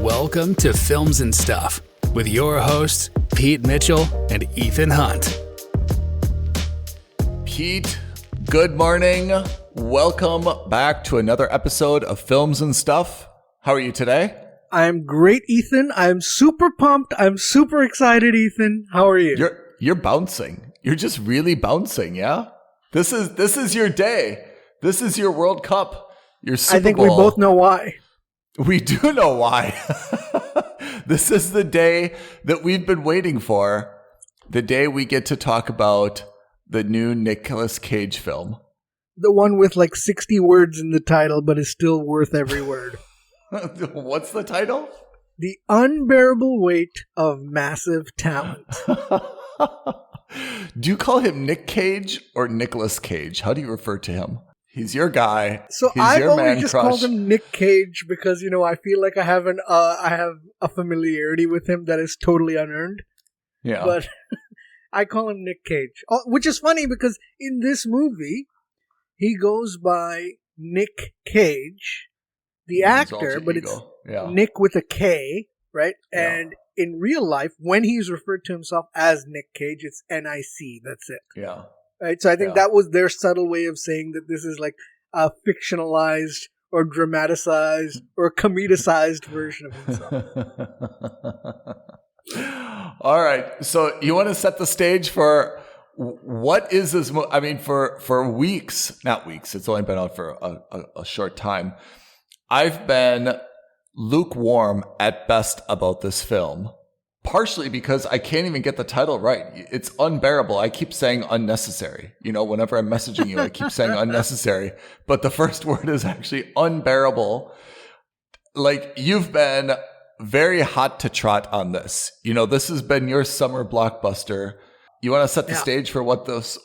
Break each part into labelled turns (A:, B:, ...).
A: Welcome to Films and Stuff with your hosts, Pete Mitchell and Ethan Hunt.
B: Pete, good morning. Welcome back to another episode of Films and Stuff. How are you today?
C: I'm great, Ethan. I'm super pumped. I'm super excited, Ethan. How are you?
B: You're bouncing. You're just really bouncing, yeah? This is your day. This is your World Cup. Your Super Bowl.
C: I think we both know why.
B: We do know why. This is the day that we've been waiting for. The day we get to talk about the new Nicolas Cage film.
C: The one with like 60 words in the title, but is still worth every word.
B: What's the title?
C: The Unbearable Weight of Massive Talent.
B: Do you call him Nick Cage or Nicolas Cage? How do you refer to him? He's your guy.
C: So
B: He's
C: I've
B: your
C: always
B: man
C: just
B: crush.
C: called him Nick Cage because, you know, I feel like I have a familiarity with him that is totally unearned.
B: Yeah.
C: But I call him Nick Cage. Which is funny because in this movie, he goes by Nick Cage, the actor, but it's Nick with a K, right?
B: Yeah.
C: And in real life, when he's referred to himself as Nick Cage, it's N-I-C. That's it.
B: Yeah.
C: Right? So I think that was their subtle way of saying that this is like a fictionalized or dramatized or comedicized version of himself.
B: All right. So you want to set the stage for what is this? I mean, for weeks, not weeks. It's only been out for a short time. I've been lukewarm at best about this film, partially because I can't even get the title right. It's Unbearable. I keep saying unnecessary. You know, whenever I'm messaging you, I keep saying unnecessary, but the first word is actually unbearable. Like, you've been very hot to trot on this. You know, this has been your summer blockbuster. You want to set the stage for what this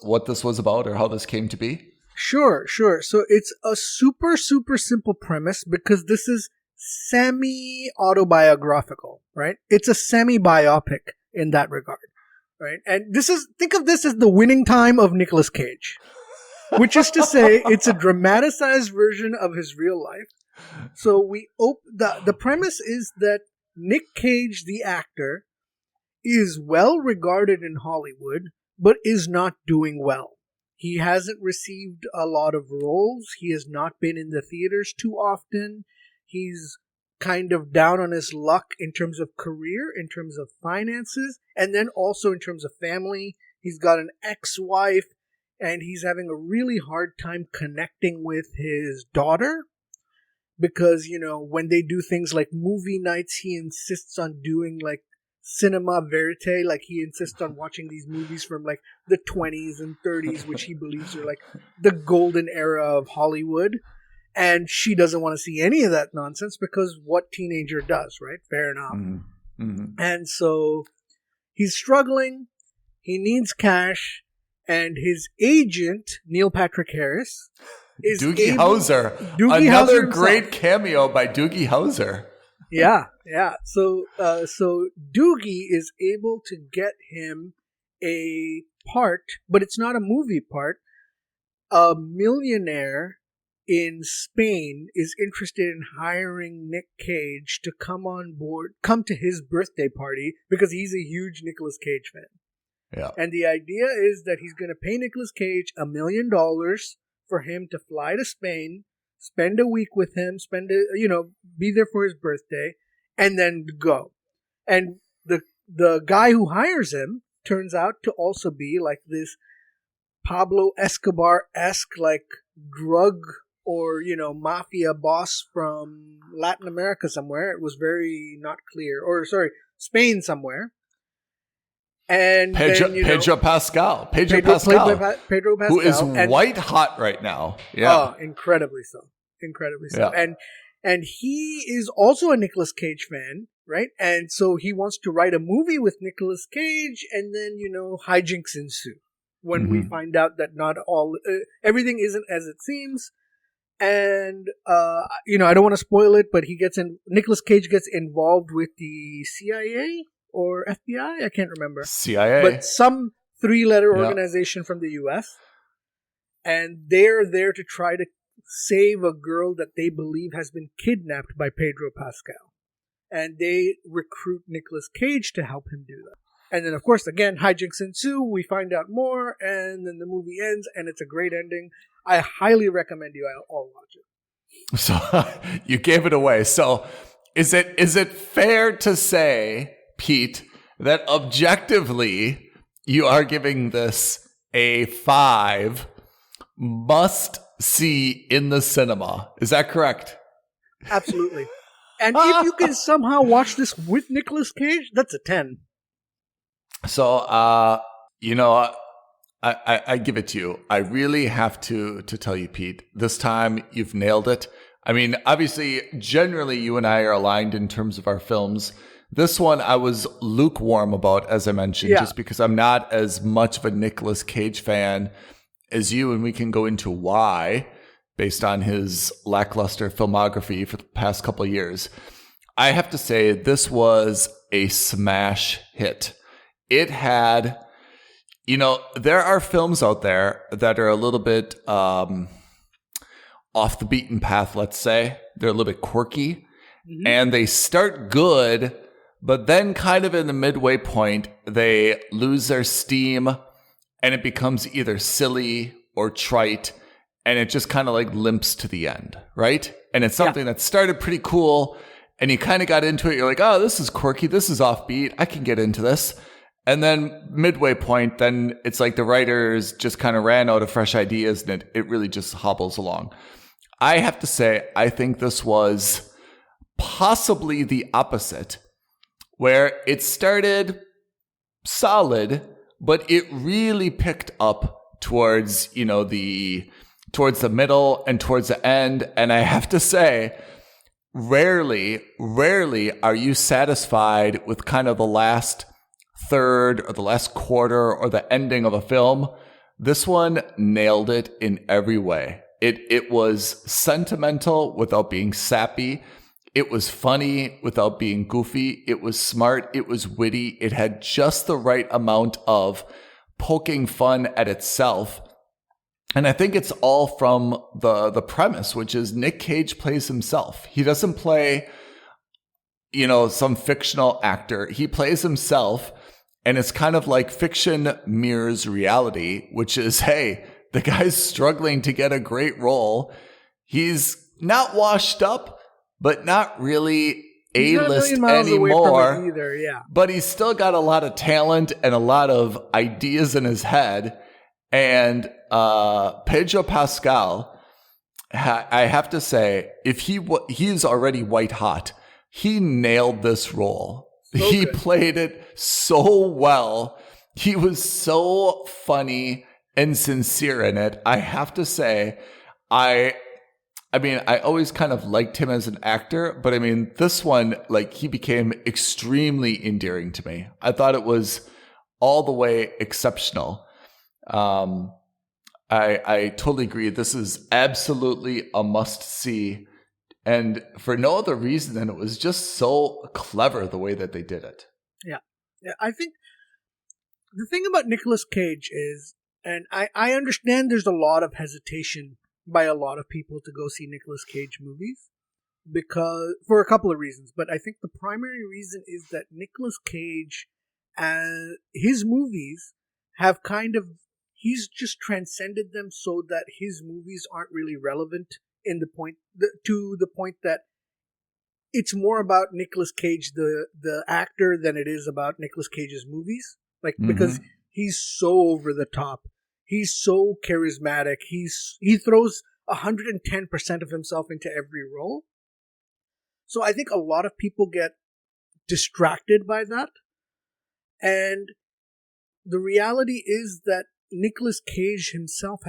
B: was about or how this came to be?
C: Sure. So it's a super, super simple premise because this is semi-autobiographical, right? It's a semi-biopic in that regard, right? And think of this as the winning time of Nicolas Cage, which is to say it's a dramatized version of his real life. So the premise is that Nick Cage, the actor, is well regarded in Hollywood, but is not doing well. He hasn't received a lot of roles. He has not been in the theaters too often. He's kind of down on his luck in terms of career, in terms of finances, and then also in terms of family. He's got an ex-wife, and he's having a really hard time connecting with his daughter because, you know, when they do things like movie nights, he insists on doing like cinema verite, like he insists on watching these movies from like the 20s and 30s, which he believes are like the golden era of Hollywood. And she doesn't want to see any of that nonsense because what teenager does, right? Fair enough.
B: Mm-hmm.
C: And so he's struggling. He needs cash. And his agent, Neil Patrick Harris, is
B: Doogie Howser. Another great cameo by Doogie Howser.
C: Yeah. So Doogie is able to get him a part, but it's not a movie part. A millionaire in Spain is interested in hiring Nick Cage to come to his birthday party because he's a huge Nicolas Cage fan.
B: Yeah.
C: And the idea is that he's going to pay Nicolas Cage $1 million for him to fly to Spain, spend a week with him, be there for his birthday, and then go. And the guy who hires him turns out to also be like this Pablo Escobar-esque like drug or, you know, mafia boss from Latin America somewhere. It was very not clear. Spain somewhere. And
B: Pedro Pascal. Pedro Pascal. Who is white hot right now. Yeah.
C: Oh, incredibly so. Yeah. And he is also a Nicolas Cage fan, right? And so he wants to write a movie with Nicolas Cage, and then, you know, hijinks ensue when we find out that not all everything isn't as it seems. And you know, I don't want to spoil it, but Nicolas Cage gets involved with the CIA or FBI, I can't remember.
B: CIA.
C: But some 3-letter organization from the US. And they're there to try to save a girl that they believe has been kidnapped by Pedro Pascal. and they recruit Nicolas Cage to help him do that. And then, of course, again, hijinks ensue. We find out more, and then the movie ends, and it's a great ending. I highly recommend you all watch it.
B: So you gave it away. So is it fair to say, Pete, that objectively you are giving this a 5 must see in the cinema? Is that correct?
C: Absolutely. And if you can somehow watch this with Nicolas Cage, that's a 10.
B: So, I give it to you. I really have to tell you, Pete, this time you've nailed it. I mean, obviously, generally you and I are aligned in terms of our films. This one I was lukewarm about, as I mentioned, just because I'm not as much of a Nicolas Cage fan as you, and we can go into why based on his lackluster filmography for the past couple of years. I have to say this was a smash hit. It had, there are films out there that are a little bit off the beaten path, let's say. They're a little bit quirky, and they start good, but then kind of in the midway point, they lose their steam, and it becomes either silly or trite, and it just kind of like limps to the end, right? And it's something that started pretty cool, and you kind of got into it. You're like, oh, this is quirky. This is offbeat. I can get into this. And then midway point, then it's like the writers just kind of ran out of fresh ideas, and it really just hobbles along. I have to say, I think this was possibly the opposite, where it started solid, but it really picked up towards, towards the middle and towards the end. And I have to say, rarely are you satisfied with kind of the last third or the last quarter or the ending of a film. This one nailed it in every way. It was sentimental without being sappy. It was funny without being goofy. It was smart. It was witty. It had just the right amount of poking fun at itself. And I think it's all from the premise, which is Nick Cage plays himself. He doesn't play, some fictional actor. He plays himself. And it's kind of like fiction mirrors reality, which is, hey, the guy's struggling to get a great role. He's not washed up, but not really A-list anymore.
C: Either, yeah.
B: But he's still got a lot of talent and a lot of ideas in his head. And Pedro Pascal, I have to say, if he's already white hot, he nailed this role. He played it so well. He was so funny and sincere in it. I have to say, I always kind of liked him as an actor, but this one, he became extremely endearing to me. I thought it was all the way exceptional. I totally agree. This is absolutely a must-see. And for no other reason than it was just so clever the way that they did it.
C: Yeah. I think the thing about Nicolas Cage is, and I understand there's a lot of hesitation by a lot of people to go see Nicolas Cage movies, because for a couple of reasons. But I think the primary reason is that Nicolas Cage, his movies have he's just transcended them so that his movies aren't really relevant to the point that it's more about Nicolas Cage, the actor, than it is about Nicolas Cage's movies. Because he's so over the top. He's so charismatic. He throws 110% of himself into every role. So I think a lot of people get distracted by that. And the reality is that Nicolas Cage himself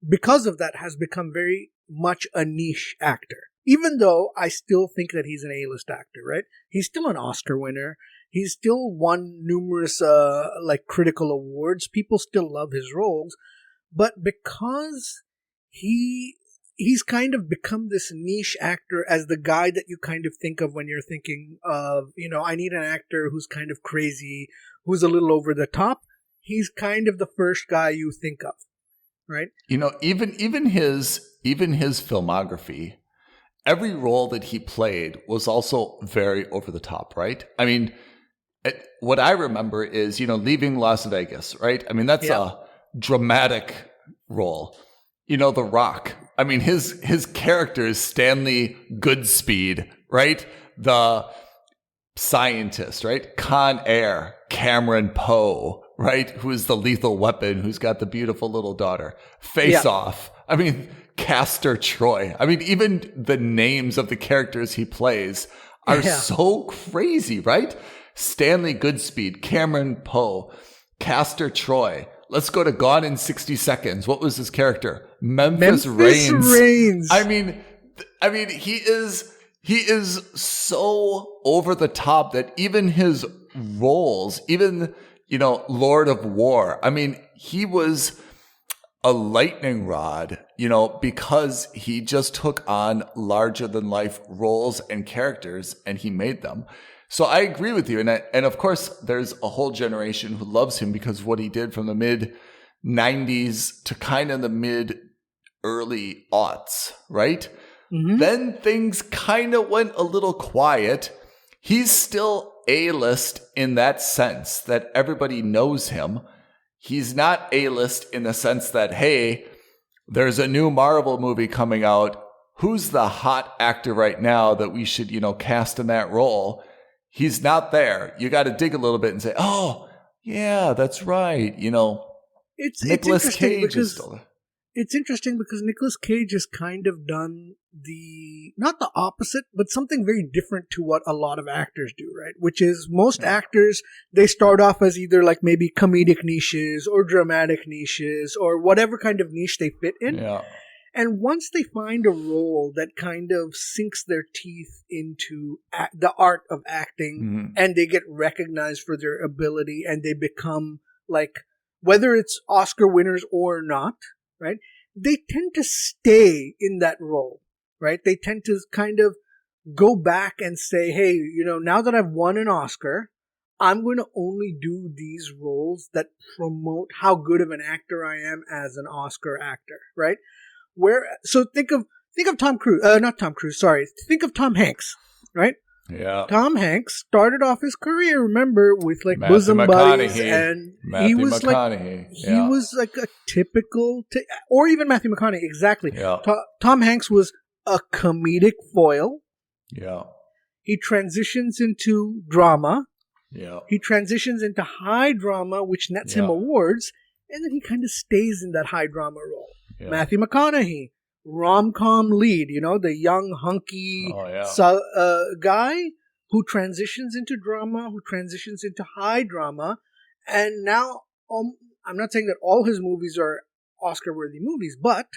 C: because of that, has become very much a niche actor. Even though I still think that he's an A-list actor, right? He's still an Oscar winner. He's still won numerous critical awards. People still love his roles. But because he's kind of become this niche actor as the guy that you kind of think of when you're thinking of, I need an actor who's kind of crazy, who's a little over the top. He's kind of the first guy you think of, right?
B: Even his filmography, every role that he played was also very over the top, right? I mean, what I remember is, Leaving Las Vegas, right? I mean, that's a dramatic role. The Rock. I mean, his character is Stanley Goodspeed, right? The scientist, right? Con Air, Cameron Poe, right? Who is the Lethal Weapon, who's got the beautiful little daughter. Face Off. I mean, Castor Troy. I mean, even the names of the characters he plays are so crazy, right? Stanley Goodspeed, Cameron Poe, Castor Troy. Let's go to Gone in 60 Seconds. What was his character? Memphis Reigns. I mean, he is so over the top that even his roles, even, Lord of War, I mean, he was a lightning rod, because he just took on larger than life roles and characters and he made them. So I agree with you. And of course, there's a whole generation who loves him because of what he did from the mid 90s to kind of the mid early aughts, right? Mm-hmm. Then things kind of went a little quiet. He's still A-list in that sense that everybody knows him. He's not A-list in the sense that, hey, there's a new Marvel movie coming out. Who's the hot actor right now that we should, cast in that role? He's not there. You got to dig a little bit and say, oh, yeah, that's right. Nicolas Cage is still there.
C: It's interesting because Nicolas Cage has kind of done not the opposite, but something very different to what a lot of actors do, right? Which is most actors, they start off as either like maybe comedic niches or dramatic niches or whatever kind of niche they fit in. Yeah. And once they find a role that kind of sinks their teeth into the art of acting and they get recognized for their ability and they become like, whether it's Oscar winners or not, right? They tend to stay in that role, right? They tend to kind of go back and say, hey, now that I've won an Oscar, I'm going to only do these roles that promote how good of an actor I am as an Oscar actor, right? So think of Tom Cruise, not Tom Cruise, sorry. Think of Tom Hanks, right?
B: Yeah.
C: Tom Hanks started off his career, remember, with like bosom buddies, and he was like a typical, or even Matthew McConaughey, exactly. Yeah. Tom Hanks was a comedic foil.
B: Yeah.
C: He transitions into drama.
B: Yeah.
C: He transitions into high drama, which nets him awards, and then he kind of stays in that high drama role. Yeah. Matthew McConaughey, rom-com lead, the young, hunky guy who transitions into drama, who transitions into high drama. And now, I'm not saying that all his movies are Oscar-worthy movies, but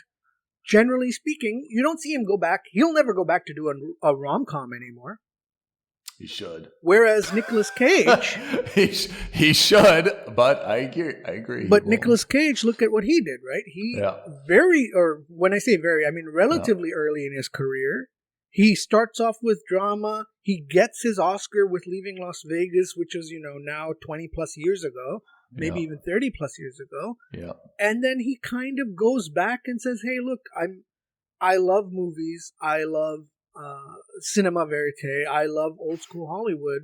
C: generally speaking, you don't see him go back. He'll never go back to do a rom-com anymore.
B: He should.
C: Whereas Nicolas Cage...
B: he should, but I agree.
C: But Nicolas Cage, look at what he did, right? When I say very, I mean relatively early in his career, he starts off with drama. He gets his Oscar with Leaving Las Vegas, which was, now 20 plus years ago, maybe even 30 plus years ago.
B: Yeah.
C: And then he kind of goes back and says, hey, look, I love movies. I love cinema verite. I love old school Hollywood,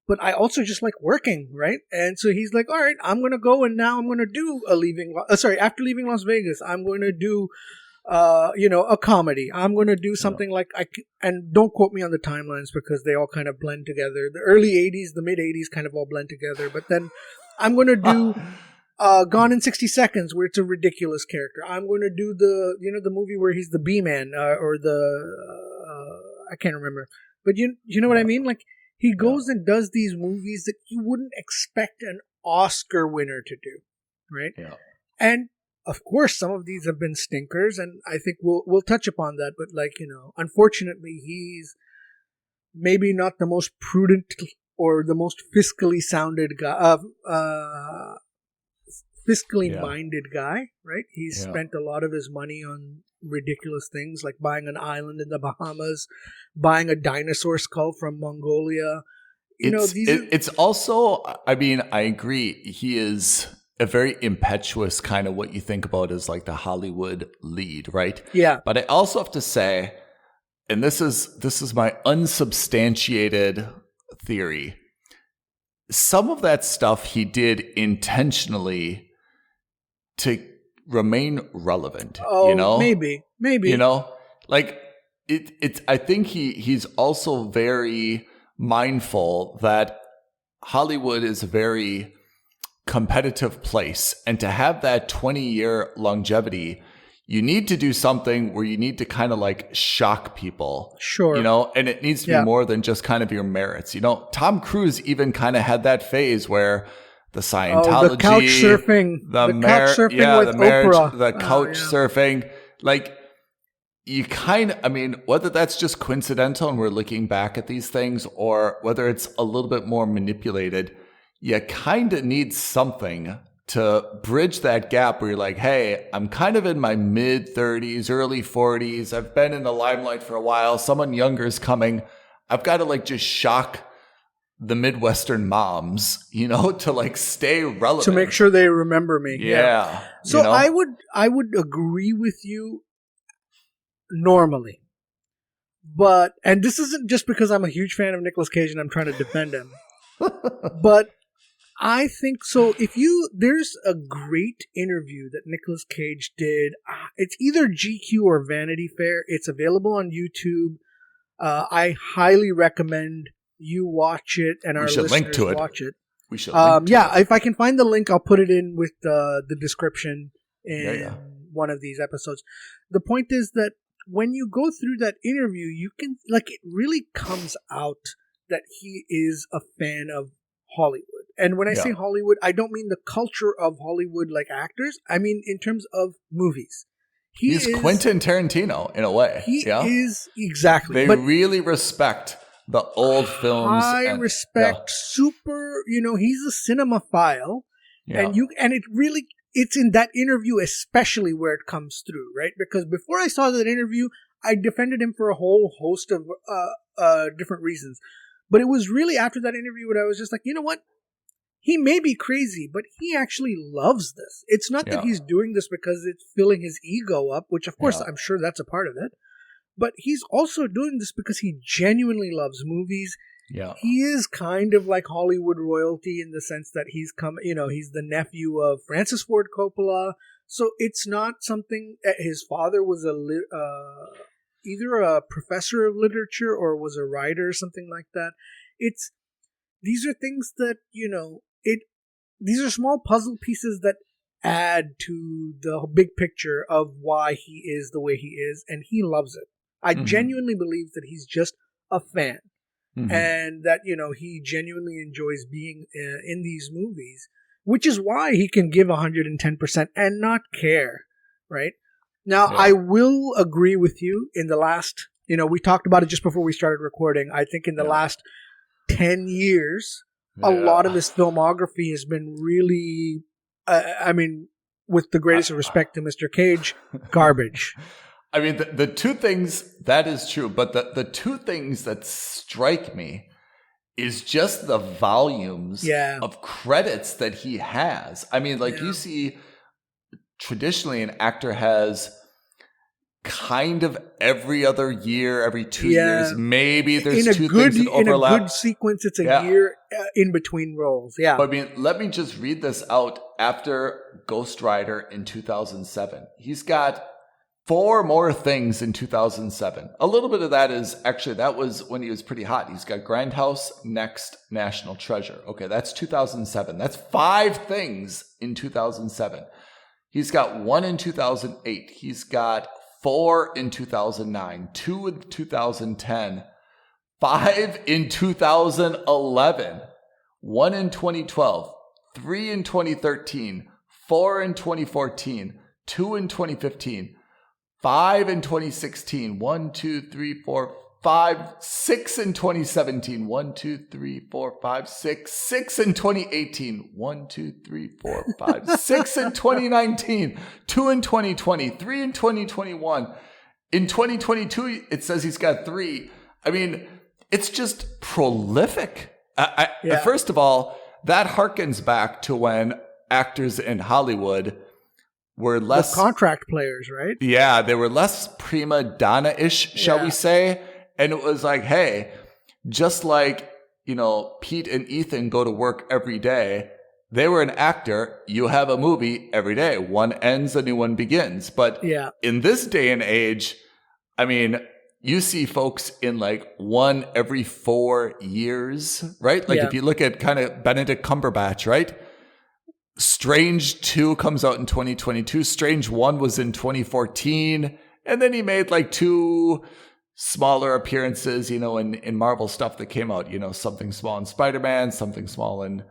C: but I also just like working, right? And so he's like, all right, I'm going to go and now I'm going to do after Leaving Las Vegas, I'm going to do, a comedy. I'm going to do something like and don't quote me on the timelines because they all kind of blend together. The early 80s, the mid 80s kind of all blend together, but then I'm going to do Gone in 60 Seconds, where it's a ridiculous character. I'm going to do the movie where he's the B-Man, or I can't remember. But you know what I mean? Like, he goes and does these movies that you wouldn't expect an Oscar winner to do, right?
B: Yeah.
C: And, of course, some of these have been stinkers, and I think we'll touch upon that. But, unfortunately, he's maybe not the most prudent or the most fiscally sounded guy, fiscally minded guy, right? He's spent a lot of his money on ridiculous things like buying an island in the Bahamas, buying a dinosaur skull from Mongolia.
B: It's also, I mean, I agree. He is a very impetuous kind of what you think about as like the Hollywood lead, right?
C: Yeah.
B: But I also have to say, and this is my unsubstantiated theory. Some of that stuff he did intentionally to remain relevant.
C: Oh, maybe.
B: Like it's. I think he's also very mindful that Hollywood is a very competitive place, and to have that 20-year longevity, you need to do something where you need to kind of like shock people.
C: Sure.
B: And it needs to be more than just kind of your merits. Tom Cruise even kind of had that phase where the Scientology,
C: the couch surfing, with Oprah,
B: the couch surfing, like you whether that's just coincidental and we're looking back at these things, or whether it's a little bit more manipulated, you kind of need something to bridge that gap where you're like, hey, I'm kind of in my mid 30s, early 40s. I've been in the limelight for a while. Someone younger is coming. I've got to like just shock the Midwestern moms, to like stay relevant.
C: To make sure they remember me.
B: Yeah.
C: So I would agree with you normally. And this isn't just because I'm a huge fan of Nicolas Cage and I'm trying to defend him. But I think so. There's a great interview that Nicolas Cage did. It's either GQ or Vanity Fair. It's available on YouTube. I highly recommend you watch it and our listeners
B: link to it.
C: Watch it.
B: We should link to it.
C: If I can find the link, I'll put it in with the description in one of these episodes. The point is that when you go through that interview, you can, it really comes out that he is a fan of Hollywood. And when I say Hollywood, I don't mean the culture of Hollywood like actors. I mean in terms of movies.
B: He's Quentin Tarantino in a way.
C: He is, exactly.
B: They really respect the old films.
C: Super, he's a cinemaphile. Yeah. And it's in that interview especially where it comes through, right? Because before I saw that interview, I defended him for a whole host of different reasons. But it was really after that interview when I was just like, you know what? He may be crazy, but he actually loves this. It's not that he's doing this because it's filling his ego up, which of course I'm sure that's a part of it. But he's also doing this because he genuinely loves movies.
B: Yeah.
C: He is kind of like Hollywood royalty in the sense that he's the nephew of Francis Ford Coppola. So it's not something, his father was either a professor of literature or was a writer or something like that. These are things that, these are small puzzle pieces that add to the big picture of why he is the way he is, and he loves it. I genuinely believe that he's just a fan, and that, he genuinely enjoys being in these movies, which is why he can give 110% and not care, right? Now, I will agree with you in the last, we talked about it just before we started recording. I think in the last 10 years, a lot of his filmography has been really, with the greatest respect to Mr. Cage, garbage.
B: I mean, the two things, that is true, but the two things that strike me is just the volumes of credits that he has. I mean, you see, traditionally an actor has kind of every other year, every 2 years, maybe there's two things that overlap.
C: In a good sequence, it's a year in between roles. Yeah.
B: But let me just read this out. After Ghost Rider in 2007, he's got 4 more things in 2007. A little bit of that is actually, that was when he was pretty hot. He's got Grindhouse, Next, National Treasure. Okay, that's 2007. That's 5 things in 2007. He's got 1 in 2008. He's got 4 in 2009, 2 in 2010, 5 in 2011, 1 in 2012, 3 in 2013, 4 in 2014, 2 in 2015, 5 in 2016, 1, 2, 3, 4, 5, 6 in 2017, 1, 2, 3, 4, 5, 6, 6 in 2018, 1, 2, 3, 4, 5, 6 in 2019, 2 in 2020, 3 in 2021. In 2022, it says he's got 3. I mean, it's just prolific. First of all, that harkens back to when actors in Hollywood were less
C: contract players, right?
B: Yeah, they were less prima donna-ish, shall we say. And it was like, hey, just like, Pete and Ethan go to work every day, they were an actor. You have a movie every day. One ends, a new one begins. But in this day and age, I mean, you see folks in like one every 4 years, right? Like if you look at kind of Benedict Cumberbatch, right? Strange 2 comes out in 2022. Strange 1 was in 2014. And then he made like 2 smaller appearances, in Marvel stuff that came out, something small in Spider-Man, something small in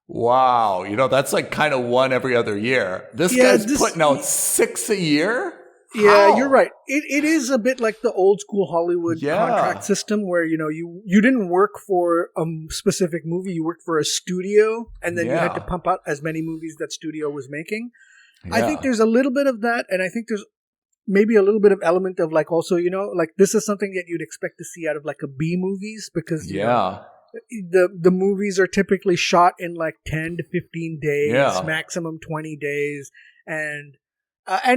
B: wow. That's like kind of one every other year. This guy's putting out 6 a year?
C: Yeah, you're right. It is a bit like the old school Hollywood contract system where, you didn't work for a specific movie. You worked for a studio, and then you had to pump out as many movies that studio was making. Yeah. I think there's a little bit of that, and I think there's maybe a little bit of element of like also, like this is something that you'd expect to see out of like a B movies because, the movies are typically shot in like 10 to 15 days, maximum 20 days. And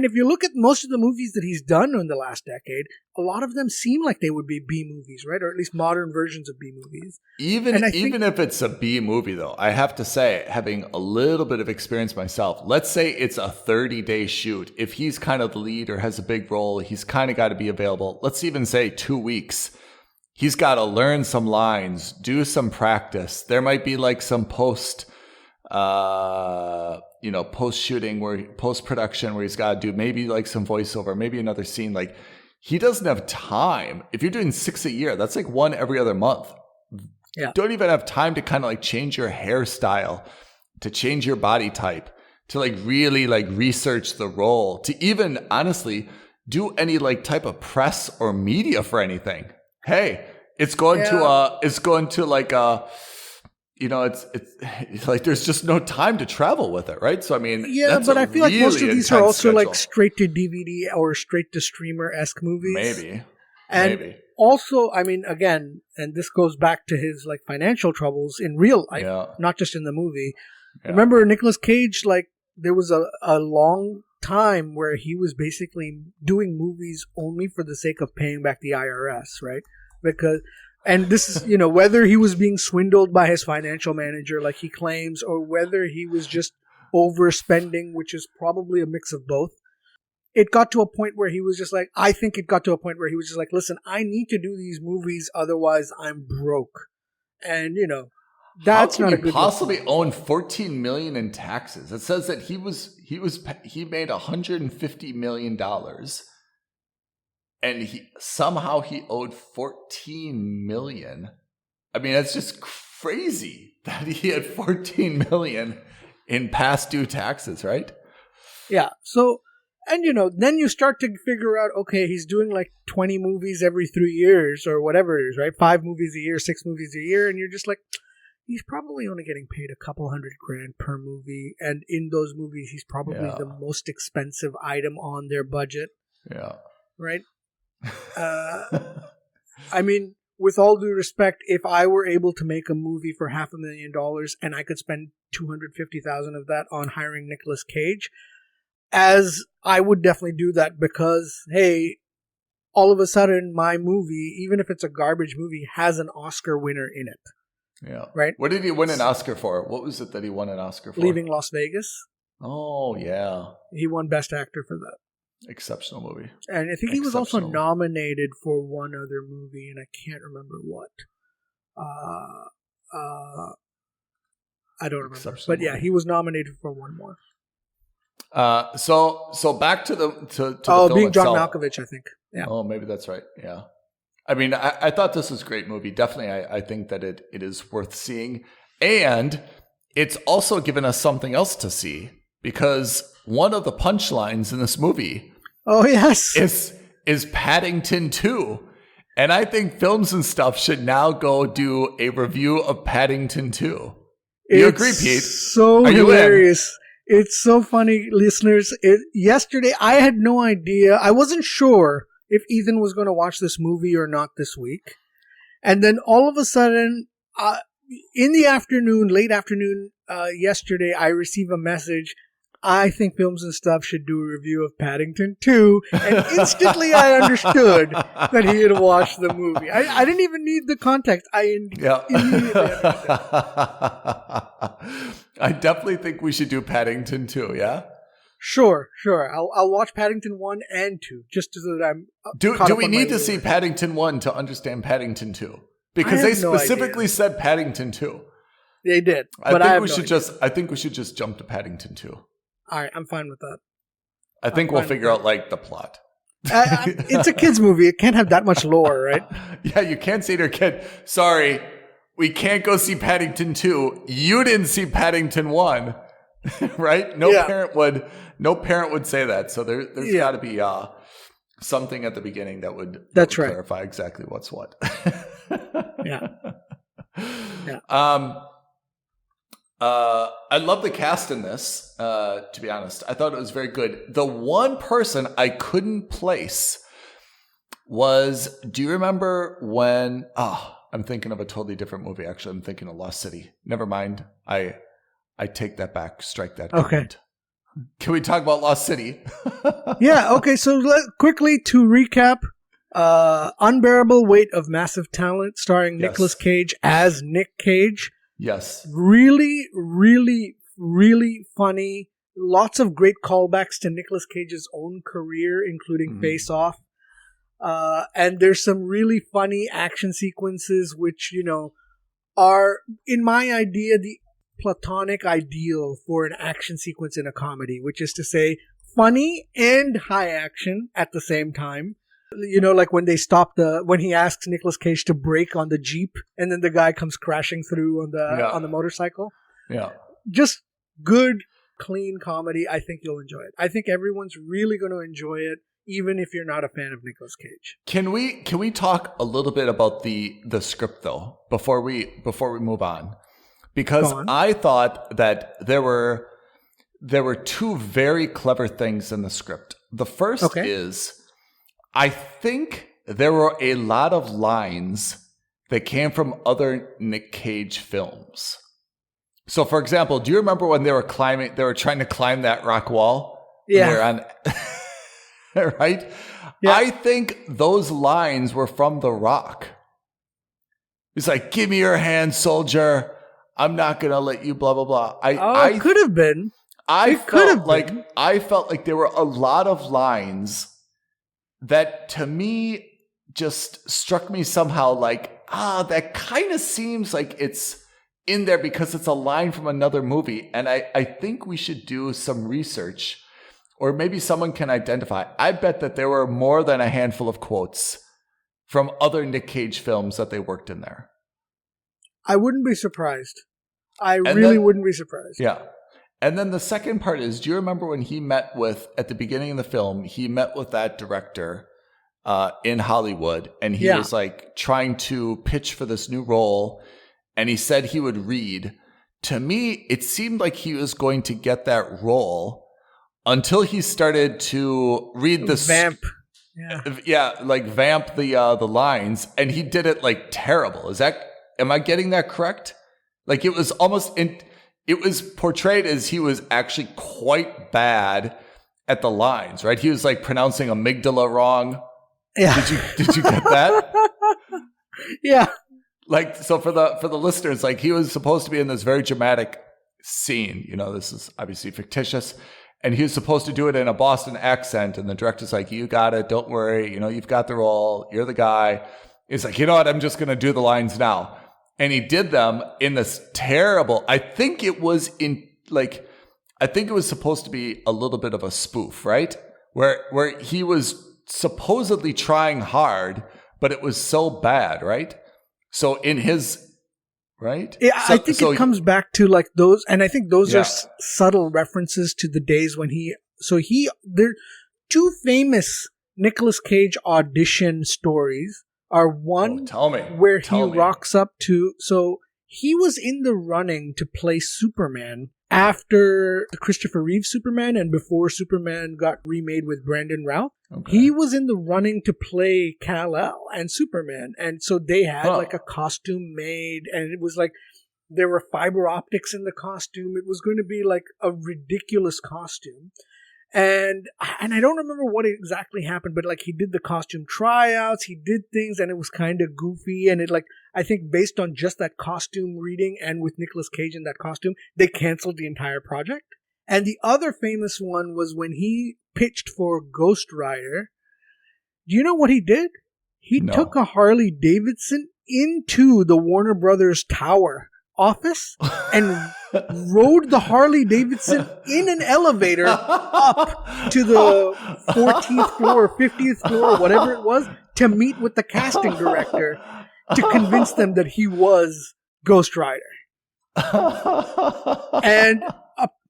C: if you look at most of the movies that he's done in the last decade, a lot of them seem like they would be B movies, right? Or at least modern versions of B movies.
B: Even if it's a B movie, though, I have to say, having a little bit of experience myself, let's say it's a 30-day shoot. If he's kind of the lead or has a big role, he's kind of got to be available. Let's even say 2 weeks. He's got to learn some lines, do some practice. There might be like some post-production where he's got to do maybe like some voiceover, maybe another scene. Like he doesn't have time. If you're doing 6 a year, that's like 1 every other month. Yeah. Don't even have time to kind of like change your hairstyle, to change your body type, to like really like research the role, to even honestly do any like type of press or media for anything. Hey, it's going to like it's like there's just no time to travel with it, right? So I mean,
C: but I feel like most of these are also schedule. Like straight to DVD or straight to streamer-esque movies. Maybe. Also, I mean, again, and this goes back to his like financial troubles in real life, not just in the movie. Yeah. Remember Nicolas Cage? Like there was a long time where he was basically doing movies only for the sake of paying back the IRS, right? And this is, whether he was being swindled by his financial manager, like he claims, or whether he was just overspending, which is probably a mix of both. It got to a point where he was just like, listen, I need to do these movies, otherwise I'm broke. And, that's not a good
B: possibly own $14 million in taxes. It says that he made $150 million. And he owed $14 million. I mean, that's just crazy that he had $14 million in past due taxes, right?
C: Yeah. So, and then you start to figure out, okay, he's doing like 20 movies every 3 years or whatever it is, right? 5 movies a year, 6 movies a year, and you're just like, he's probably only getting paid a couple $100,000 per movie, and in those movies, he's probably the most expensive item on their budget. Yeah. Right. I mean, with all due respect, if I were able to make a movie for $500,000 and I could spend $250,000 of that on hiring Nicolas Cage, as I would definitely do that because, hey, all of a sudden my movie, even if it's a garbage movie, has an Oscar winner in it.
B: Yeah.
C: Right?
B: What did he win an Oscar for? What was it that he won an Oscar for?
C: Leaving Las Vegas.
B: Oh, yeah.
C: He won Best Actor for that.
B: Exceptional movie.
C: And I think he was also nominated for one other movie, and I can't remember what. I don't remember. But yeah, he was nominated for one more.
B: So back to the
C: being
B: film
C: John
B: itself.
C: Malkovich, I think. Yeah.
B: Oh, maybe that's right. Yeah. I mean, I thought this was a great movie. Definitely, I think that it is worth seeing. And it's also given us something else to see, because one of the punchlines in this movie is Paddington 2. And I think Films and Stuff should now go do a review of Paddington 2. You agree, Pete?
C: So hilarious. It's so funny, listeners. Yesterday, I had no idea. I wasn't sure if Ethan was going to watch this movie or not this week. And then all of a sudden, in the afternoon, late afternoon, yesterday, I receive a message. I think Films and Stuff should do a review of Paddington 2. And instantly I understood that he had watched the movie. I didn't even need the context. Immediately understood.
B: I definitely think we should do Paddington 2, yeah?
C: Sure. I'll watch Paddington 1 and 2 just so that I'm
B: Do we need to see Paddington 1 to understand Paddington 2? Because they specifically said Paddington 2.
C: They did.
B: I think we should just jump to Paddington 2.
C: All right, I'm fine with that.
B: I think we'll figure out like the plot.
C: It's a kid's movie. It can't have that much lore, right?
B: Yeah, you can't say to a kid, sorry, we can't go see Paddington 2. You didn't see Paddington 1. Right? No parent would say that. So there's got to be something at the beginning that would clarify exactly what's what.
C: Yeah.
B: I love the cast in this, to be honest. I thought it was very good. The one person I couldn't place was, do you remember when, I'm thinking of a totally different movie, actually. I'm thinking of Lost City. Never mind. I take that back. Strike that comment. Can we talk about Lost City?
C: Yeah, okay. So quickly to recap, Unbearable Weight of Massive Talent, starring Nicolas Cage as Nick Cage.
B: Yes.
C: Really, really, really funny. Lots of great callbacks to Nicolas Cage's own career, including Face Off. And there's some really funny action sequences, which, are, in my idea, the platonic ideal for an action sequence in a comedy, which is to say funny and high action at the same time. Like when they when he asks Nicolas Cage to brake on the Jeep and then the guy comes crashing through on the motorcycle.
B: Yeah.
C: Just good, clean comedy. I think you'll enjoy it. I think everyone's really going to enjoy it, even if you're not a fan of Nicolas Cage. Can
B: we talk a little bit about the script though, before we move on? Because I thought that there were two very clever things in the script. The first is, I think there were a lot of lines that came from other Nick Cage films. So, for example, do you remember when they were trying to climb that rock wall?
C: Yeah.
B: Right? Yeah. I think those lines were from The Rock. He's like, give me your hand, soldier. I'm not going to let you blah, blah, blah.
C: It could have been.
B: I felt like there were a lot of lines that to me just struck me somehow like, that kind of seems like it's in there because it's a line from another movie. And I think we should do some research, or maybe someone can identify. I bet that there were more than a handful of quotes from other Nick Cage films that they worked in there.
C: I wouldn't be surprised. I really wouldn't be surprised.
B: Yeah. And then the second part is, do you remember when at the beginning of the film, he met with that director in Hollywood, and he was like trying to pitch for this new role, and he said he would read. To me, it seemed like he was going to get that role until he started to read the
C: vamp.
B: Vamp the lines, and he did it like terrible. Am I getting that correct? Like it was it was portrayed as he was actually quite bad at the lines, right? He was like pronouncing amygdala wrong.
C: Yeah.
B: Did you get that?
C: Yeah.
B: Like, so for the listeners, like he was supposed to be in this very dramatic scene. This is obviously fictitious. And he was supposed to do it in a Boston accent. And the director's like, you got it. Don't worry. you've got the role. You're the guy. He's like, you know what? I'm just going to do the lines now. And he did them in this terrible, I think it was supposed to be a little bit of a spoof, right? Where he was supposedly trying hard, but it was so bad, right? So in his, right?
C: Yeah, I think it comes back to like those, and I think those are subtle references to the days when there are two famous Nicolas Cage audition stories. Are one where he rocks up to... So he was in the running to play Superman after the Christopher Reeve Superman and before Superman got remade with Brandon Routh. Okay. He was in the running to play Kal-El and Superman. And so they had like a costume made, and it was like There were fiber optics in the costume. It was going to be like a ridiculous costume. And I don't remember what exactly happened, but like he did the costume tryouts, he did things, and it was kind of goofy. And it like, I think based on just that costume reading and with Nicolas Cage in that costume, they canceled the entire project. And the other famous one was when he pitched for Ghost Rider. Do you know what he did? He took a Harley Davidson into the Warner Brothers Tower office and rode the Harley Davidson in an elevator up to the 14th floor or 50th floor, whatever it was, to meet with the casting director to convince them that he was Ghost Rider. And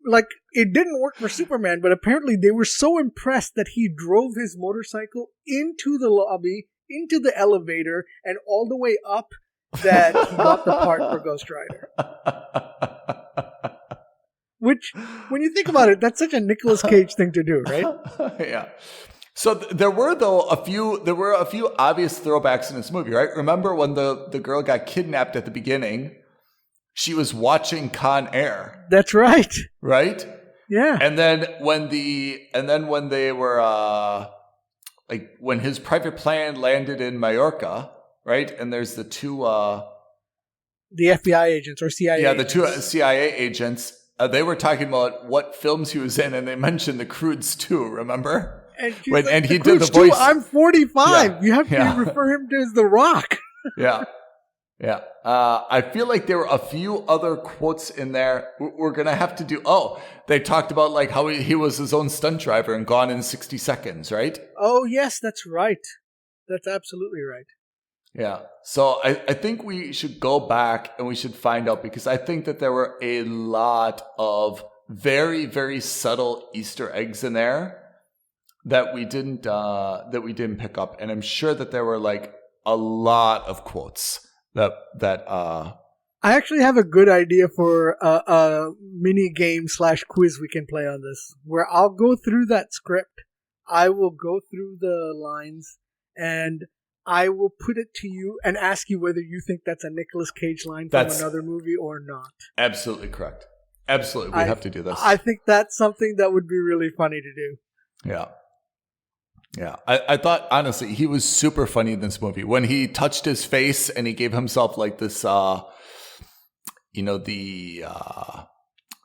C: like, it didn't work for Superman, but apparently they were so impressed that he drove his motorcycle into the lobby, into the elevator, and all the way up that he got the part for Ghost Rider. Which, when you think about it, that's such a Nicolas Cage thing to do, right?
B: Yeah. So there were a few obvious throwbacks in this movie, right? Remember when the girl got kidnapped at the beginning? She was watching Con Air.
C: That's right.
B: Right?
C: Yeah.
B: And then when they were like when his private plane landed in Mallorca, right? And there's the two
C: the FBI agents or CIA.
B: Yeah,
C: agents.
B: the two CIA agents. They were talking about what films he was in, and they mentioned The Croods too. Remember?
C: And
B: he did the voice.
C: I'm 45.
B: Yeah.
C: You have to refer him to as The Rock.
B: Yeah. Yeah. I feel like there were a few other quotes in there. We're going to have to do. Oh, they talked about like how he was his own stunt driver and gone in 60 seconds, right?
C: Oh, yes, that's right. That's absolutely right.
B: Yeah. So I think we should go back and we should find out, because I think that there were a lot of very, very subtle Easter eggs in there that we didn't pick up. And I'm sure that there were like a lot of quotes that I
C: actually have a good idea for a mini game / quiz we can play on this, where I'll go through that script, I will go through the lines, and I will put it to you and ask you whether you think that's a Nicolas Cage line from another movie or not.
B: Absolutely correct. Absolutely, we have to do this.
C: I think that's something that would be really funny to do.
B: Yeah. Yeah, I thought, honestly, he was super funny in this movie. When he touched his face and he gave himself like this, the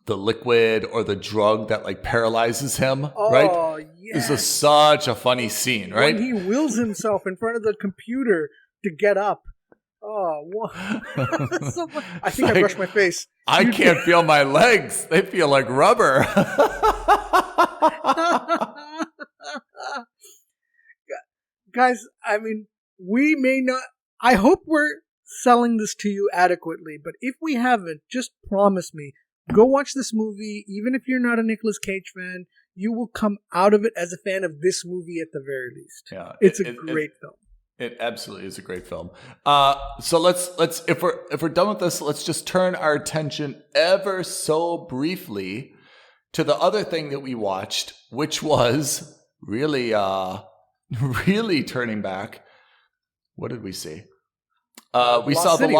B: liquid or the drug that like paralyzes him, right?
C: Oh, yes.
B: This is such a funny scene, right?
C: When he wills himself in front of the computer to get up. Oh, what? I think I brushed my face.
B: I can't feel my legs. They feel like rubber.
C: Guys, I mean, we may not... I hope we're selling this to you adequately, but if we haven't, just promise me, go watch this movie. Even if you're not a Nicolas Cage fan, you will come out of it as a fan of this movie at the very least.
B: Yeah,
C: it's a great film.
B: It absolutely is a great film. So let's if we're done with this, let's just turn our attention ever so briefly to the other thing that we watched, which was really turning back. What did we see? We saw
C: City,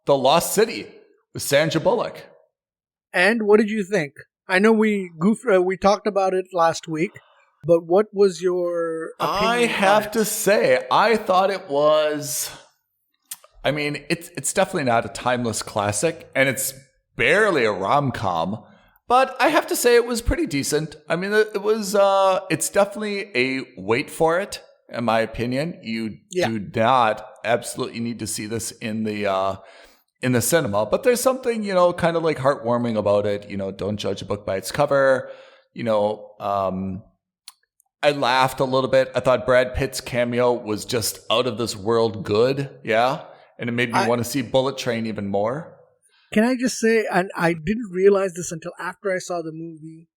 B: the Lost City with Sandra Bullock.
C: And what did you think? I know we talked about it last week, but what was your opinion?
B: I have to say, I thought it was. I mean, it's definitely not a timeless classic, and it's barely a rom-com. But I have to say it was pretty decent. I mean, it was. It's definitely a wait for it, in my opinion. You do not absolutely need to see this in the cinema. But there's something, kind of like heartwarming about it. Don't judge a book by its cover. I laughed a little bit. I thought Brad Pitt's cameo was just out of this world good. Yeah, and it made me want to see Bullet Train even more.
C: Can I just say, and I didn't realize this until after I saw the movie,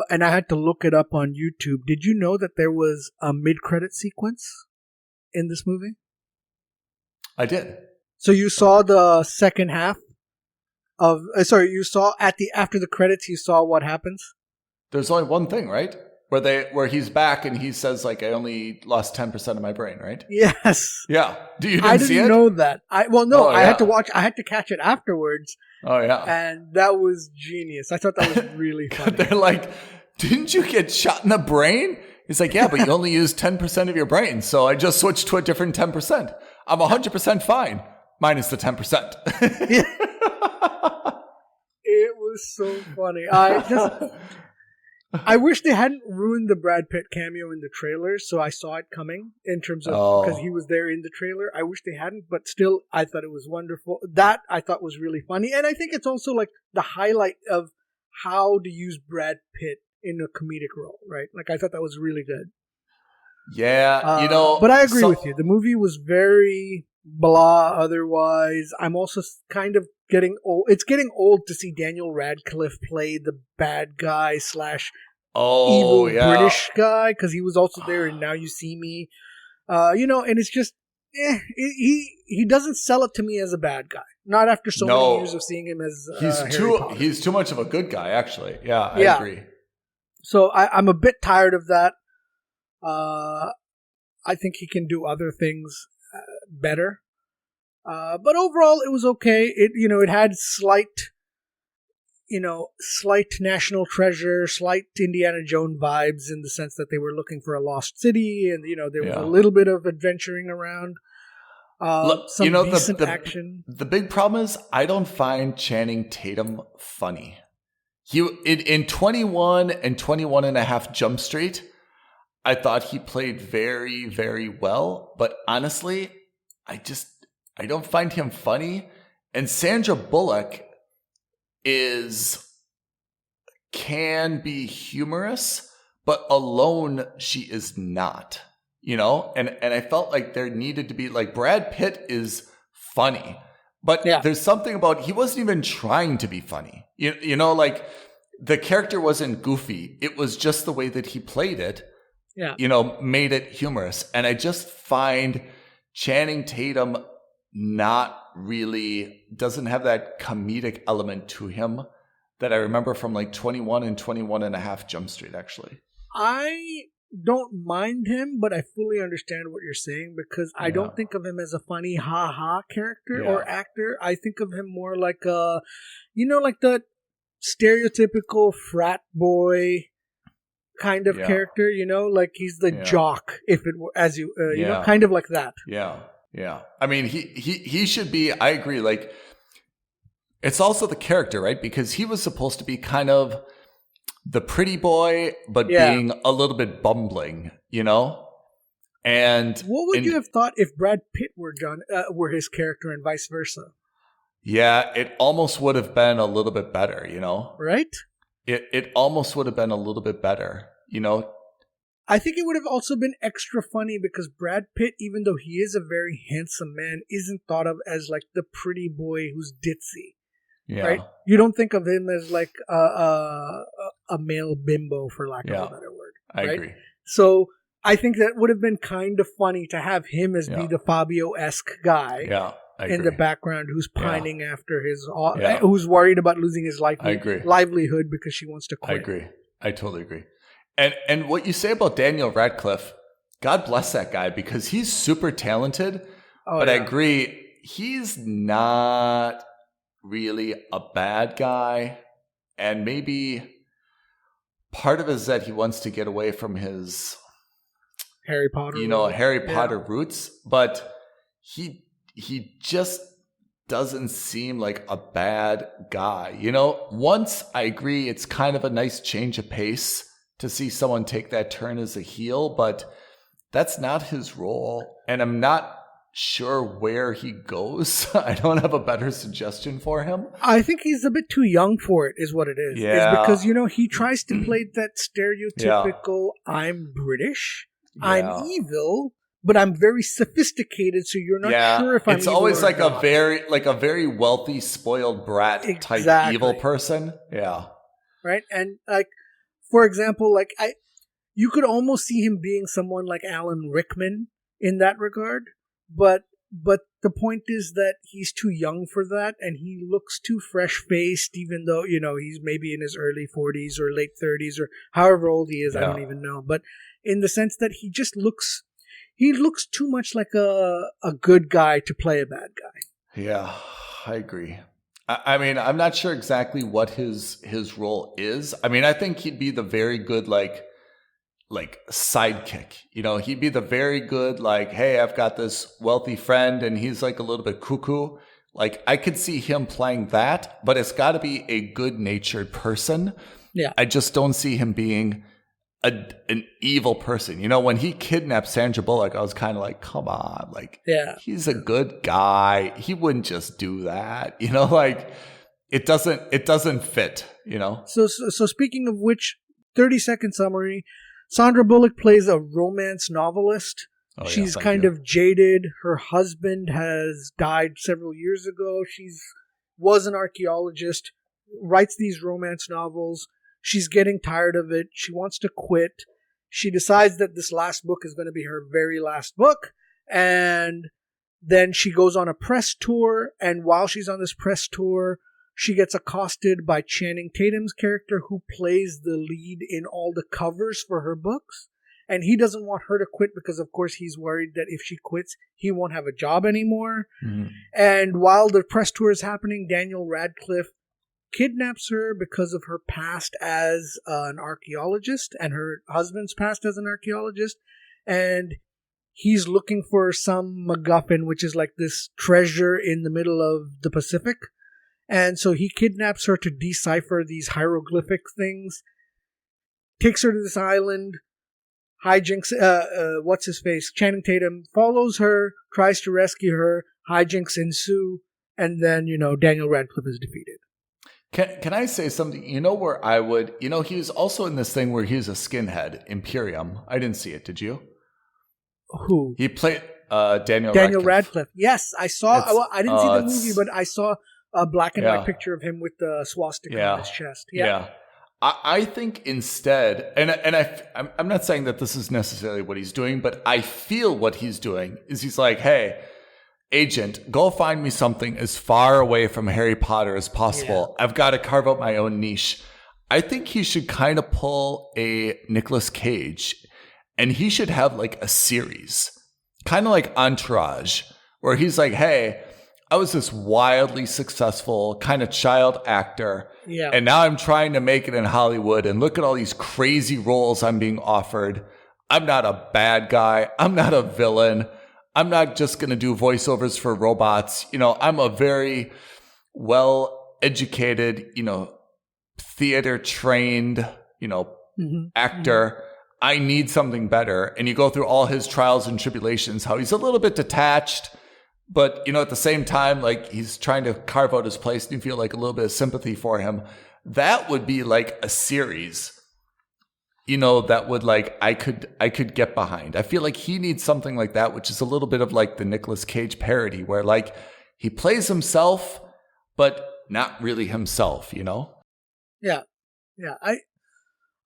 C: and I had to look it up on YouTube. Did you know that there was a mid-credit sequence in this movie?
B: I did.
C: So you saw the second half of... you saw after the credits, you saw what happens?
B: There's only one thing, right? where he's back and he says like, I only lost 10% of my brain, right?
C: Yes.
B: Yeah. You
C: I
B: didn't see it?
C: didn't know that. I had to
B: yeah.
C: I had to catch it afterwards.
B: Oh yeah.
C: And that was genius. I thought that was really funny.
B: They're like, didn't you get shot in the brain? He's like, yeah, but you only used 10% of your brain. So I just switched to a different 10%. I'm 100% fine. Minus the 10%.
C: Yeah. It was so funny. I wish they hadn't ruined the Brad Pitt cameo in the trailer, so I saw it coming in terms of because he was there in the trailer. I wish they hadn't, but still, I thought it was wonderful. That I thought was really funny, and I think it's also like the highlight of how to use Brad Pitt in a comedic role, right? Like I thought that was really good.
B: Yeah,
C: but I agree with you. The movie was very blah. Otherwise, I'm also kind of getting old. It's getting old to see Daniel Radcliffe play the bad guy / evil British guy, because he was also there in Now You See Me. And it's just, he doesn't sell it to me as a bad guy. Not after so many years of seeing him as
B: he's too much of a good guy, actually. Yeah, I agree.
C: So I'm a bit tired of that. I think he can do other things better. But overall, it was okay. It had slight National Treasure, slight Indiana Jones vibes in the sense that they were looking for a lost city, and there was a little bit of adventuring around. Some decent action.
B: The big problem is I don't find Channing Tatum funny. In 21 and 21 and a half Jump Street, I thought he played very, very well, but honestly, I don't find him funny. And Sandra Bullock can be humorous, but alone she is not, and I felt like there needed to be, like, Brad Pitt is funny, but there's something about, he wasn't even trying to be funny. Like the character wasn't goofy. It was just the way that he played it, made it humorous. And I just find Channing Tatum doesn't have that comedic element to him that I remember from like 21 and 21 and a half Jump Street, actually.
C: I don't mind him, but I fully understand what you're saying, because I don't think of him as a funny ha-ha character or actor. I think of him more like like the stereotypical frat boy kind of character, like he's the jock, if it were, as you, kind of like that.
B: Yeah. Yeah. I mean, he should be, I agree. Like, it's also the character, right? Because he was supposed to be kind of the pretty boy, but being a little bit bumbling, And
C: what would you have thought if Brad Pitt were his character and vice versa?
B: Yeah, it almost would have been a little bit better,
C: Right?
B: It almost would have been a little bit better,
C: I think it would have also been extra funny because Brad Pitt, even though he is a very handsome man, isn't thought of as like the pretty boy who's ditzy. Yeah. Right? You don't think of him as like a male bimbo, for lack of a better word.
B: I agree.
C: So I think that would have been kind of funny to have him as be the Fabio-esque guy.
B: Yeah.
C: In the background, who's pining after who's worried about losing his livelihood because she wants to quit.
B: I agree. I totally agree. And what you say about Daniel Radcliffe, God bless that guy, because he's super talented. But I agree, he's not really a bad guy. And maybe part of it is that he wants to get away from his
C: Harry Potter,
B: Harry Potter roots. But he just doesn't seem like a bad guy. Once I agree, it's kind of a nice change of pace to see someone take that turn as a heel, but that's not his role. And I'm not sure where he goes. I don't have a better suggestion for him.
C: I think he's a bit too young for it, is what it is.
B: Yeah.
C: It's because, he tries to play that stereotypical, I'm British, I'm evil, but I'm very sophisticated, so you're not sure if I'm evil.
B: It's always like
C: not.
B: a very wealthy, spoiled brat type evil person. Yeah.
C: Right? And like, for example, like you could almost see him being someone like Alan Rickman in that regard, but But the point is that he's too young for that, and he looks too fresh-faced, even though, he's maybe in his early 40s or late 30s or however old he is, I don't even know. But in the sense that he looks too much like a good guy to play a bad guy.
B: Yeah, I agree. I mean, I'm not sure exactly what his role is. I mean, I think he'd be the very good, like sidekick. He'd be the very good, like, hey, I've got this wealthy friend and he's like a little bit cuckoo. Like, I could see him playing that, but it's got to be a good-natured person.
C: Yeah.
B: I just don't see him being an evil person. When he kidnapped Sandra Bullock, I was kind of like, come on, like, he's a good guy. He wouldn't just do that. Like, it doesn't fit.
C: So speaking of which, 30-second summary. Sandra Bullock plays a romance novelist. She's kind of jaded. Her husband has died several years ago. Was an archaeologist, writes these romance novels. She's getting tired of it. She wants to quit. She decides that this last book is going to be her very last book. And then she goes on a press tour. And while she's on this press tour, she gets accosted by Channing Tatum's character, who plays the lead in all the covers for her books. And he doesn't want her to quit because, of course, he's worried that if she quits, he won't have a job anymore. Mm-hmm. And while the press tour is happening, Daniel Radcliffe kidnaps her because of her past as an archaeologist and her husband's past as an archaeologist. And he's looking for some MacGuffin, which is like this treasure in the middle of the Pacific. And so he kidnaps her to decipher these hieroglyphic things, takes her to this island, hijinks, Channing Tatum follows her, tries to rescue her, hijinks ensue, and then, Daniel Radcliffe is defeated.
B: Can I say something? Where I would, he was also in this thing where he was a skinhead, Imperium. I didn't see it. Did you?
C: Who?
B: He played Daniel
C: Radcliffe. Yes, I saw. I didn't see the movie, but I saw a black and white picture of him with the swastika on his chest. Yeah.
B: I think instead, and I'm not saying that this is necessarily what he's doing, but I feel what he's doing is he's like, hey, agent, go find me something as far away from Harry Potter as possible. Yeah. I've got to carve out my own niche. I think he should kind of pull a Nicolas Cage, and he should have like a series, kind of like Entourage, where he's like, hey, I was this wildly successful kind of child actor. Yeah. And now I'm trying to make it in Hollywood, and look at all these crazy roles I'm being offered. I'm not a bad guy. I'm not a villain. I'm not just going to do voiceovers for robots. I'm a very well-educated, theater trained, actor. I need something better. And you go through all his trials and tribulations, how he's a little bit detached, but, at the same time, like, he's trying to carve out his place, and you feel like a little bit of sympathy for him. That would be like a series, that would, like, I could get behind. I feel like he needs something like that, which is a little bit of like the Nicolas Cage parody, where like he plays himself, but not really himself,
C: Yeah. Yeah.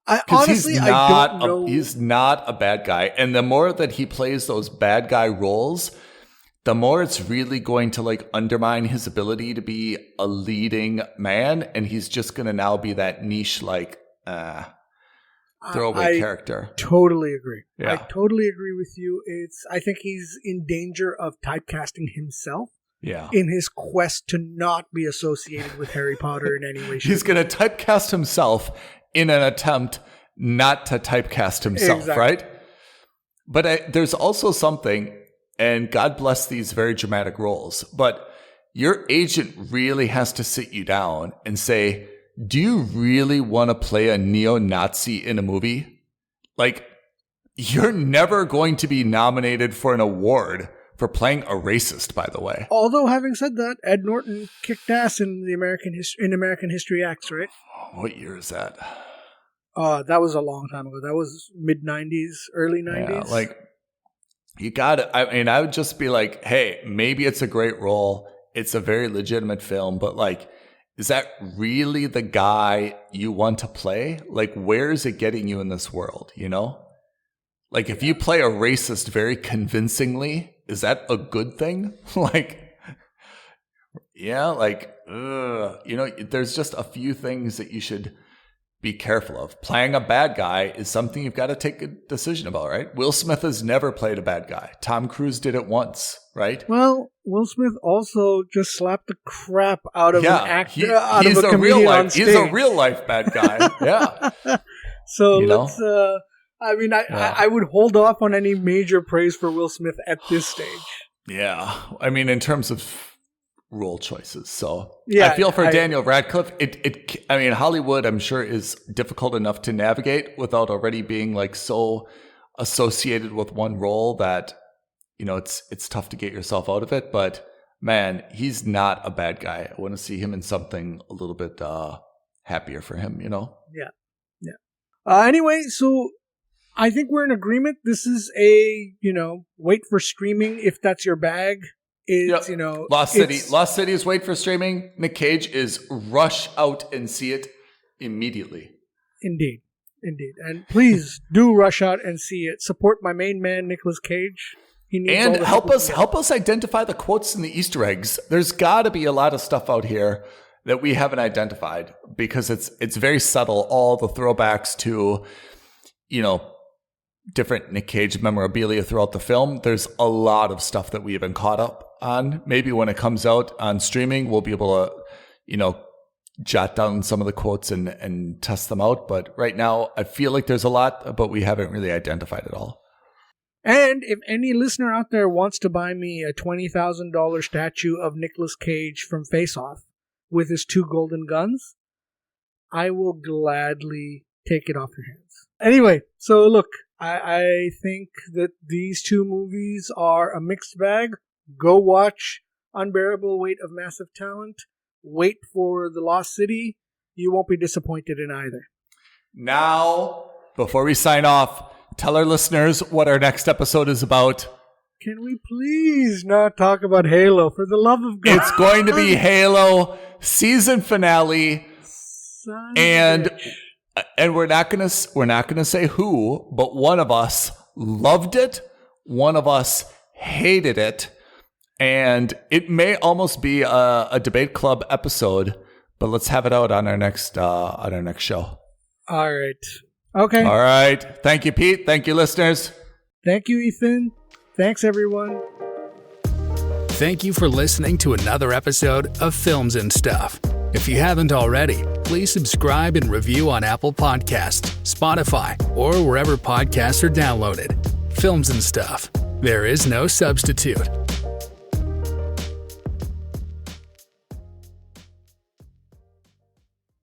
C: I honestly, I don't know.
B: He's not a bad guy. And the more that he plays those bad guy roles, the more it's really going to like undermine his ability to be a leading man. And he's just going to now be that niche, like, throwaway character.
C: Totally agree.
B: Yeah.
C: I totally agree with you. I think he's in danger of typecasting himself.
B: Yeah.
C: In his quest to not be associated with Harry Potter in any way.
B: He's going to typecast himself in an attempt not to typecast himself, exactly. Right? But there's also something, and God bless these very dramatic roles, but your agent really has to sit you down and say, do you really want to play a neo-Nazi in a movie? Like, you're never going to be nominated for an award for playing a racist, by the way.
C: Although, having said that, Ed Norton kicked ass in American History X, right?
B: What year is that?
C: That was a long time ago. That was mid-90s, early 90s.
B: Yeah, like, you got to, I would just be like, hey, maybe it's a great role. It's a very legitimate film, but like, is that really the guy you want to play? Like, where is it getting you in this world, Like, if you play a racist very convincingly, is that a good thing? There's just a few things that you should be careful of. Playing a bad guy is something you've got to take a decision about, right? Will Smith has never played a bad guy. Tom Cruise did it once, right?
C: Well, Will Smith also just slapped the crap out of an actor,
B: he's
C: out of a comedian on stage.
B: He's a real life bad guy. Yeah.
C: So let's. I would hold off on any major praise for Will Smith at this stage.
B: Yeah, I mean, in terms of role choices. So
C: yeah,
B: I feel for Daniel Radcliffe. Hollywood, I'm sure, is difficult enough to navigate without already being like so associated with one role that, it's tough to get yourself out of it. But man, he's not a bad guy. I want to see him in something a little bit happier for him,
C: Yeah. Anyway, so I think we're in agreement. This is a, wait for streaming if that's your bag. It's,
B: Lost City is wait for streaming. Nick Cage is rush out and see it immediately.
C: Indeed. And please do rush out and see it. Support my main man, Nicolas Cage. He needs
B: and help us identify the quotes and the Easter eggs. There's got to be a lot of stuff out here that we haven't identified because it's very subtle. All the throwbacks to, different Nick Cage memorabilia throughout the film. There's a lot of stuff that we haven't caught up on. Maybe when it comes out on streaming, we'll be able to, jot down some of the quotes and test them out. But right now, I feel like there's a lot, but we haven't really identified it all.
C: And if any listener out there wants to buy me a $20,000 statue of Nicolas Cage from Face Off with his 2 golden guns, I will gladly take it off your hands. Anyway, so look, I think that these 2 movies are a mixed bag. Go watch Unbearable Weight of Massive Talent. Wait for The Lost City. You won't be disappointed in either.
B: Now, before we sign off, tell our listeners what our next episode is about.
C: Can we please not talk about Halo, for the love of God?
B: It's going to be Halo season finale. And we're not gonna say who, but one of us loved it, one of us hated it, and it may almost be a debate club episode. But let's have it out on our next show.
C: All right. Okay.
B: All right. Thank you, Pete. Thank you, listeners.
C: Thank you, Ethan. Thanks, everyone.
A: Thank you for listening to another episode of Films and Stuff. If you haven't already, please subscribe and review on Apple Podcasts, Spotify, or wherever podcasts are downloaded. Films and Stuff. There is no substitute.